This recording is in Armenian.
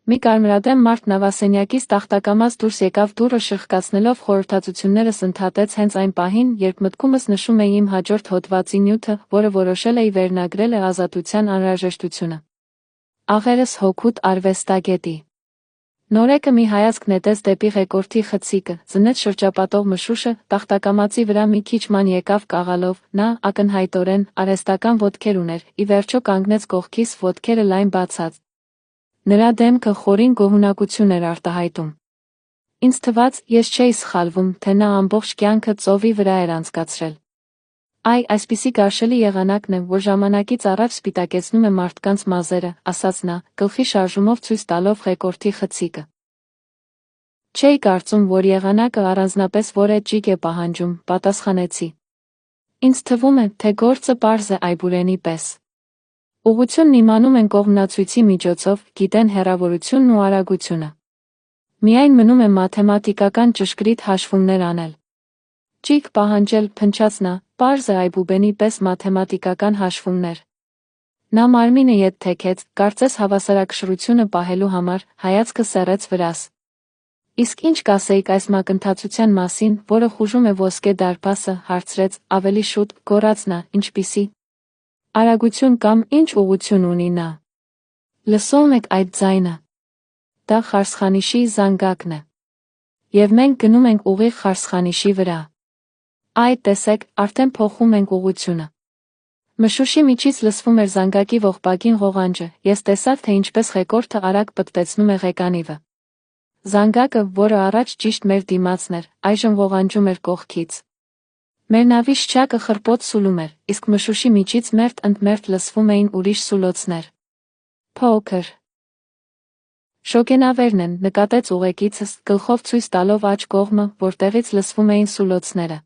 Մի կարմրադեմ մարդ նավասենյակից տախտակամած դուրս եկավ դուռը շրխկացնելով խորհրդածություններս ընդհատեց հենց այն պահին, երբ մտքումս նշում էի իմ հաջորդ հոդվածի նյութը, որը որոշել էի վերնագրել է ազատության անհրաժեշտությունը։ Աղերս հօգուտ արվեստագետի։ Նորեկը մի հայացք նետեց դեպի ղեկորդի խցիկը, զնեց շրջապատող մշուշը, տախտակամածի վրա մի քիչ ման եկավ կաղալով, նա, ակնհայտորեն, արհեստական ոտքեր ուներ, ի վերջո կանգնեց կողքիս, ոտքերը լայն բացած։ Նրա դեմքը խորին գոհունակություն էր արտահայտում։ Ինձ թվաց, ես չէի սխալվում, թե նա ամբողջ կյանքը ծովի վրա էր անցկացրել։ Այ, այսպիսի գարշելի եղանակն է, որ ժամանակից առաջ սպիտակեցնում է մարդկանց մազերը, ասաց նա, գլխի շարժումով ցույց տալով ղեկորդի խցիկը։ Չէի կարծում, որ եղանակը առանձնապես որևէ ջիկ է պահանջում, պատասխանեցի։ Ինձ թվում է, թե գործը պարզ է այբուրենի պես։ Ուղղությունն իմանում են կողմնացույցի միջոցով, գիտեն հեռավորությունն ու արագությունը։ Միայն մնում է մաթեմատիկական ճշգրիտ հաշվումներ անել։ Ջիկ պահանջել, փնչաց նա, պարզ է այբուբենի պես մաթեմատիկական հաշվումներ։ Նա մարմինը ետ թեքեց, կարծես հավասարակշռությունը պահելու համար, հայացքը սեռեց վրաս։ Իսկ ինչ կասեիք այս մակընթացության մասին, որը խուժում է ոսկե դարպասը, հարցրեց, ավելի շուտ, գոռաց նա, ինչպիսի արագություն կամ ինչ ուղղություն ունի նա։ Լսում եք այդ ձայնը։ Դա խարսխանիշի զանգակն է։ Եվ մենք գնում ենք ուղիղ խարսխանիշի վրա։ Այ տեսեք, արդեն փոխում ենք ուղղությունը։ Մշուշի միջից լսվում էր զանգակի ողբագին ղողանջը, ես տեսա, թե ինչպես ղեկորդը արագ պտտեցնում է ղեկանիվը։ Զանգակը, որը առաջ ճիշտ մեր դիմացն էր, այժմ ղողանջում էր կողքից։ Մեր նավի շչակը խռպոտ սուլում էր, իսկ մշուշի միջից մերթ ընդ մերթ լսվում էին ուրիշ սուլոցներ։ Փոքր շոգենավերն են, նկատեց ուղեկիցս, գլխով ցույց տալով աջ կողմը, որտեղից լսվում էին սուլոցները։